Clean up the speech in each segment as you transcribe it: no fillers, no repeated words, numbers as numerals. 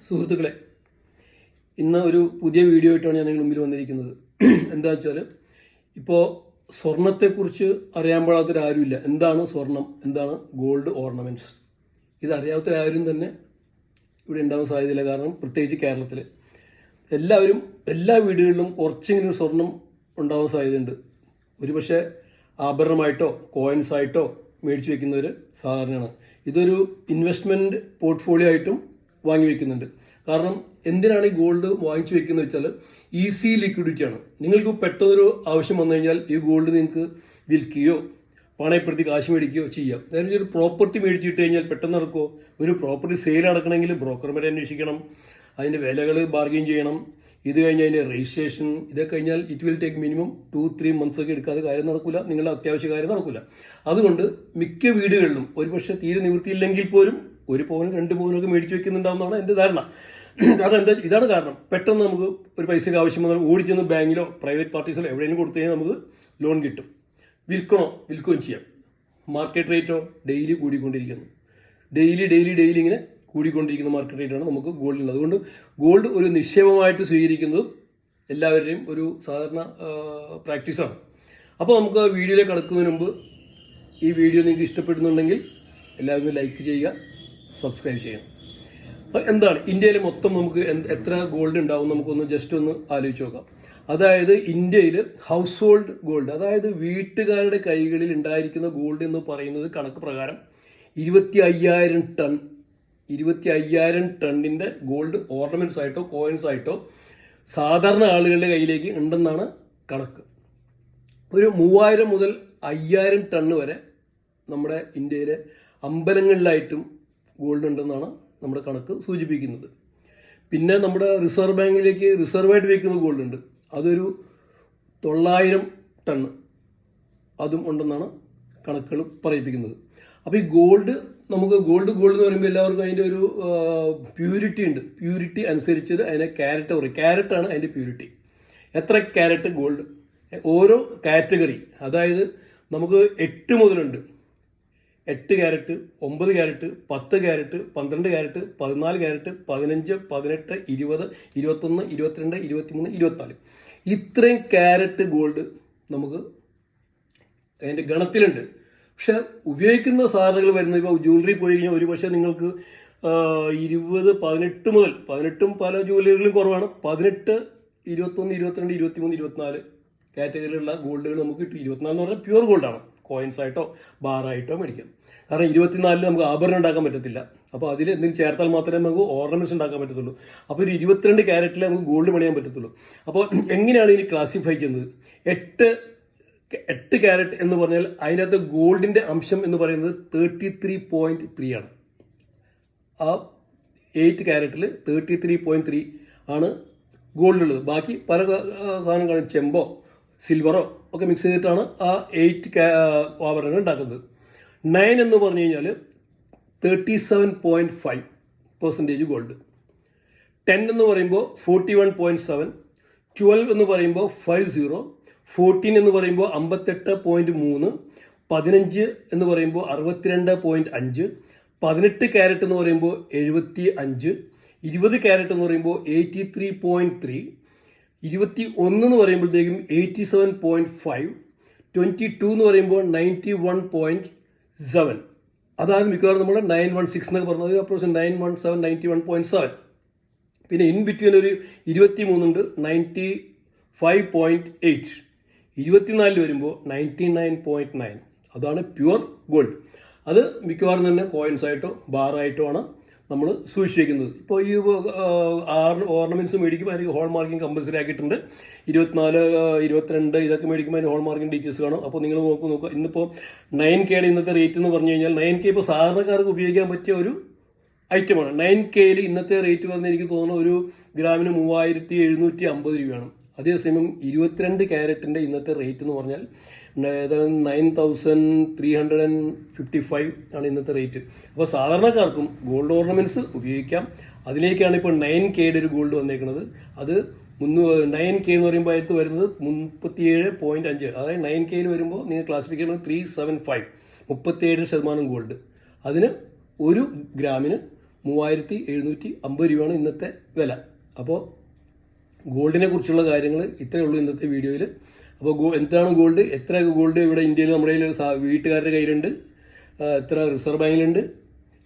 സുഹൃത്തുക്കളെ, ഇന്ന് ഒരു പുതിയ വീഡിയോ ആയിട്ടാണ് ഞാൻ നിങ്ങളുടെ മുമ്പിൽ വന്നിരിക്കുന്നത്. എന്താ വെച്ചാൽ, ഇപ്പോൾ സ്വർണത്തെക്കുറിച്ച് അറിയാൻ പാടാത്തൊരാരുമില്ല. എന്താണ് സ്വർണം, എന്താണ് ഗോൾഡ് ഓർണമെൻറ്റ്സ്, ഇതറിയാത്തൊരാരും തന്നെ ഇവിടെ ഉണ്ടാവാൻ സാധ്യതയില്ല. കാരണം പ്രത്യേകിച്ച് കേരളത്തിൽ എല്ലാവരും എല്ലാ വീടുകളിലും കുറച്ചെങ്കിലും സ്വർണം ഉണ്ടാവാൻ സാധ്യതയുണ്ട്. ഒരുപക്ഷെ ആഭരണമായിട്ടോ കോയിൻസായിട്ടോ മേടിച്ച് വെക്കുന്നവർ സാധാരണയാണ്. ഇതൊരു ഇൻവെസ്റ്റ്മെൻറ്റ് പോർട്ട്ഫോളിയോ ആയിട്ടും വാങ്ങി വെക്കുന്നുണ്ട്. കാരണം എന്തിനാണ് ഈ ഗോൾഡ് വാങ്ങിച്ചു വെക്കുന്നത് വെച്ചാൽ, ഈസി ലിക്വിഡിറ്റിയാണ്. നിങ്ങൾക്ക് പെട്ടെന്നൊരു ആവശ്യം വന്നു കഴിഞ്ഞാൽ ഈ ഗോൾഡ് നിങ്ങൾക്ക് വിൽക്കുകയോ പണയപ്പെടുത്തി കാശ് മേടിക്കുകയോ ചെയ്യാം. അതായത് ഒരു പ്രോപ്പർട്ടി മേടിച്ചിട്ട് കഴിഞ്ഞാൽ പെട്ടെന്ന് നടക്കുമോ? ഒരു പ്രോപ്പർട്ടി സെയിൽ നടക്കണമെങ്കിൽ ബ്രോക്കർമാരെ അന്വേഷിക്കണം, അതിൻ്റെ വിലകൾ ബാർഗെയിൻ ചെയ്യണം, ഇത് കഴിഞ്ഞ് അതിൻ്റെ രജിസ്ട്രേഷൻ, ഇതൊക്കെ കഴിഞ്ഞാൽ it will take minimum 2-3 months ഒക്കെ എടുക്കാതെ കാര്യം നടക്കില്ല, നിങ്ങളുടെ അത്യാവശ്യ കാര്യം നടക്കില്ല. അതുകൊണ്ട് മിക്ക വീടുകളിലും ഒരുപക്ഷെ തീരെ നിവൃത്തിയില്ലെങ്കിൽ പോലും 1 പവനും 2 പവനൊക്കെ മേടിച്ച് വെക്കുന്നുണ്ടാവുന്നതാണ് എൻ്റെ ധാരണ. കാരണം ഇതാണ് കാരണം. പെട്ടെന്ന് നമുക്ക് ഒരു പൈസയ്ക്ക് ആവശ്യം വന്നാൽ ഓടിച്ചെന്ന് ബാങ്കിലോ പ്രൈവറ്റ് പാർട്ടീസിലോ എവിടെയെങ്കിലും കൊടുത്തു കഴിഞ്ഞാൽ നമുക്ക് ലോൺ കിട്ടും. വിൽക്കുകയും ചെയ്യാം. മാർക്കറ്റ് റേറ്റോ ഡെയിലി കൂടിക്കൊണ്ടിരിക്കുന്നു. ഡെയിലി ഇങ്ങനെ കൂടിക്കൊണ്ടിരിക്കുന്ന മാർക്കറ്റ് റേറ്റാണ് നമുക്ക് ഗോൾഡിനുള്ളത്. അതുകൊണ്ട് ഗോൾഡ് ഒരു നിക്ഷേപമായിട്ട് സ്വീകരിക്കുന്നത് എല്ലാവരുടെയും ഒരു സാധാരണ പ്രാക്ടീസാണ്. അപ്പോൾ നമുക്ക് ആ വീഡിയോയിലേക്ക് കടക്കുന്നതിന് മുമ്പ് ഈ വീഡിയോ നിങ്ങൾക്ക് ഇഷ്ടപ്പെടുന്നുണ്ടെങ്കിൽ എല്ലാവരും ലൈക്ക് ചെയ്യുക, സബ്സ്ക്രൈബ് ചെയ്യണം. എന്താണ് ഇന്ത്യയിൽ മൊത്തം നമുക്ക് എത്ര ഗോൾഡ് ഉണ്ടാവും നമുക്കൊന്ന് ജസ്റ്റ് ഒന്ന് ആലോചിച്ച് നോക്കാം. അതായത് ഇന്ത്യയിൽ ഹൗസ് ഹോൾഡ് ഗോൾഡ്, അതായത് വീട്ടുകാരുടെ കൈകളിൽ ഉണ്ടായിരിക്കുന്ന ഗോൾഡ് എന്ന് പറയുന്നത് കണക്ക് പ്രകാരം 25,000 ടൺ. 25,000 ടണ്ണിൻ്റെ ഗോൾഡ് ഓർണമെൻറ്റ്സ് ആയിട്ടോ കോയിൻസ് ആയിട്ടോ സാധാരണ ആളുകളുടെ കയ്യിലേക്ക് ഉണ്ടെന്നാണ് കണക്ക്. ഒരു 3,000 മുതൽ 5,000 ടണ്ണ് വരെ നമ്മുടെ ഇന്ത്യയിലെ അമ്പലങ്ങളിലായിട്ടും ഗോൾഡ് ഉണ്ടെന്നാണ് നമ്മുടെ കണക്ക് സൂചിപ്പിക്കുന്നത്. പിന്നെ നമ്മുടെ റിസർവ് ബാങ്കിലേക്ക് റിസർവായിട്ട് വയ്ക്കുന്ന ഗോൾഡ് ഉണ്ട്, അതൊരു 900 ടണ്ണ് അതും ഉണ്ടെന്നാണ് കണക്കുകൾ പറയിപ്പിക്കുന്നത്. അപ്പോൾ ഈ നമുക്ക് ഗോൾഡ് എന്ന് പറയുമ്പോൾ എല്ലാവർക്കും അതിൻ്റെ ഒരു പ്യൂരിറ്റി ഉണ്ട്. പ്യൂരിറ്റി അനുസരിച്ച് അതിനെ ക്യാരറ്റ് പറയും. ക്യാരറ്റാണ് അതിൻ്റെ പ്യൂരിറ്റി. എത്ര ക്യാരറ്റ് ഗോൾഡ്, ഓരോ കാറ്റഗറി, അതായത് നമുക്ക് 8 മുതലുണ്ട്. 8 carrot, 9 carrot, 10 carrot, 12 carrot, 14 carrot, 15, 18, 20, 21, 22, 23, 24 ഇത്രയും ക്യാരറ്റ് ഗോൾഡ് നമുക്ക് അതിൻ്റെ ഗണത്തിലുണ്ട്. പക്ഷെ ഉപയോഗിക്കുന്ന സാധനങ്ങൾ വരുന്നത്, ഇപ്പോൾ ജ്വല്ലറി പോയി കഴിഞ്ഞാൽ ഒരു പക്ഷേ നിങ്ങൾക്ക് 20, 18 മുതൽ, 18ഉം പല ജ്വല്ലറികളും കുറവാണ്, 18, 21, 22, 23, 24 കാറ്റഗറിയിലുള്ള ഗോൾഡുകൾ നമുക്ക് കിട്ടും. 24 എന്ന് പറഞ്ഞാൽ പ്യുവർ ഗോൾഡാണ്. കോയിൻസ് ആയിട്ടോ ബാറായിട്ടോ മേടിക്കാം. കാരണം 24 നമുക്ക് ആഭരണം ഉണ്ടാക്കാൻ പറ്റത്തില്ല. അപ്പോൾ അതിൽ എന്തെങ്കിലും ചേർത്താൽ മാത്രമേ നമുക്ക് ഓർണമെന്റ്സ് ഉണ്ടാക്കാൻ പറ്റത്തുള്ളൂ. അപ്പോൾ ഒരു 22 ക്യാരറ്റിൽ നമുക്ക് ഗോൾഡ് പണിയാൻ പറ്റത്തുള്ളൂ. അപ്പോൾ എങ്ങനെയാണ് ഇതിന് ക്ലാസിഫൈ ചെയ്യുന്നത്? 8 ക്യാരറ്റ് എന്ന് പറഞ്ഞാൽ അതിനകത്ത് ഗോൾഡിന്റെ അംശം എന്ന് പറയുന്നത് 33.3 ആണ്. ആ 8 ക്യാരറ്റിൽ 33.3 ആണ് ഗോൾഡ് ഉള്ളത്. ബാക്കി പല സാധനങ്ങളും ചെമ്പോ സിൽവറോ ഒക്കെ മിക്സ് ചെയ്തിട്ടാണ് ആ 8 ആഭരണങ്ങൾ ഉണ്ടാക്കുന്നത്. 9 എന്ന് പറഞ്ഞു കഴിഞ്ഞാൽ 37.5% ഗോൾഡ്. 10 എന്ന് പറയുമ്പോൾ 41.7, 12 എന്ന് പറയുമ്പോൾ 50, 14 എന്ന് പറയുമ്പോൾ 58.3, 15 എന്ന് പറയുമ്പോൾ 62.5, 18 ക്യാരറ്റ് എന്ന് പറയുമ്പോൾ 75, 20 ക്യാരറ്റ് എന്ന് പറയുമ്പോൾ 83.3, 21 എന്ന് പറയുമ്പോഴത്തേക്കും 87.5, 22 എന്ന് പറയുമ്പോൾ 91.7. അതാണ് മിക്കവാറും നമ്മൾ 916 എന്നൊക്കെ പറഞ്ഞത്. അപ്രോച്ച് 917, 91.7. പിന്നെ ഇൻ ബിറ്റ്വീൻ ഒരു 23 ഉണ്ട്, 95.8. 24 വരുമ്പോൾ 99.9. അതാണ് പ്യുവർ ഗോൾഡ്. അത് മിക്കവാറും തന്നെ കോയിൻസ് ആയിട്ടോ ബാറായിട്ടോ ആണ് നമ്മൾ സൂക്ഷിച്ച് വയ്ക്കുന്നത്. ഇപ്പോൾ ഈ ഓർണമെന്റ്സ് മേടിക്കുമ്പോൾ അതിന് ഹോൾ മാർക്കിംഗ് കമ്പൽസറി ആക്കിയിട്ടുണ്ട്. 24, 22 ഇതൊക്കെ മേടിക്കുമ്പോൾ അതിന് ഹോൾ മാർക്കിംഗ് ഡീറ്റെയിൽസ് കാണും. അപ്പോൾ നിങ്ങൾ നോക്കുക. ഇന്നിപ്പോൾ 9K ഇന്നത്തെ റേറ്റ് എന്ന് പറഞ്ഞു കഴിഞ്ഞാൽ 9K ഇപ്പോൾ സാധാരണക്കാർക്ക് ഉപയോഗിക്കാൻ പറ്റിയ ഒരു ഐറ്റമാണ്. 9Kയിൽ ഇന്നത്തെ റേറ്റ് വന്ന് എനിക്ക് തോന്നുന്നു ഒരു ഗ്രാമിന് 3,750 രൂപയാണ്. അതേസമയം 22 ക്യാരറ്റിൻ്റെ ഇന്നത്തെ റേറ്റ് എന്ന് പറഞ്ഞാൽ 9,355 ആണ് ഇന്നത്തെ റേറ്റ്. അപ്പോൾ സാധാരണക്കാർക്കും ഗോൾഡ് ഓർണമെന്റ്സ് ഉപയോഗിക്കാം. അതിലേക്കാണ് ഇപ്പോൾ 9Kയുടെ ഒരു ഗോൾഡ് വന്നേക്കുന്നത്. അത് 9K എന്ന് പറയുമ്പോൾ അതിൽ വരുന്നത് 37.5. അതായത് 9Kയിൽ വരുമ്പോൾ നിങ്ങൾ ക്ലാസിഫിക്കേഷൻ 375, 37% ഗോൾഡ്. അതിന് 1 ഗ്രാമിന് 3750 രൂപയാണ് ഇന്നത്തെ വില. അപ്പോൾ ഗോൾഡിനെ കുറിച്ചുള്ള കാര്യങ്ങൾ ഇത്രയേ ഉള്ളൂ ഇന്നത്തെ വീഡിയോയിൽ. അപ്പോൾ എന്താണ് ഗോൾഡ്, എത്ര ഗോൾഡ് ഇവിടെ ഇന്ത്യയിൽ നമ്മുടെ വീട്ടുകാരുടെ കയ്യിലുണ്ട്, എത്ര റിസർവ് ബാങ്കിലുണ്ട്,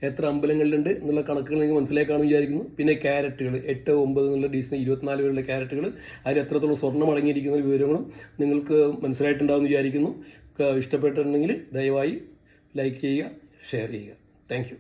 എത്ര അമ്പലങ്ങളിലുണ്ട് എന്നുള്ള കണക്കുകൾ നിങ്ങൾക്ക് മനസ്സിലാക്കാമെന്ന് വിചാരിക്കുന്നു. പിന്നെ ക്യാരറ്റുകൾ 8, 9 എന്നുള്ള ഡീസൻ്റ് 24 വരെയുള്ള ക്യാരറ്റുകൾ, അതിൽ എത്രത്തോളം സ്വർണ്ണം അടങ്ങിയിരിക്കുന്ന വിവരങ്ങളും നിങ്ങൾക്ക് മനസ്സിലായിട്ടുണ്ടാകുമെന്ന് വിചാരിക്കുന്നു. ഇഷ്ടപ്പെട്ടിട്ടുണ്ടെങ്കിൽ ദയവായി ലൈക്ക് ചെയ്യുക, ഷെയർ ചെയ്യുക. Thank you.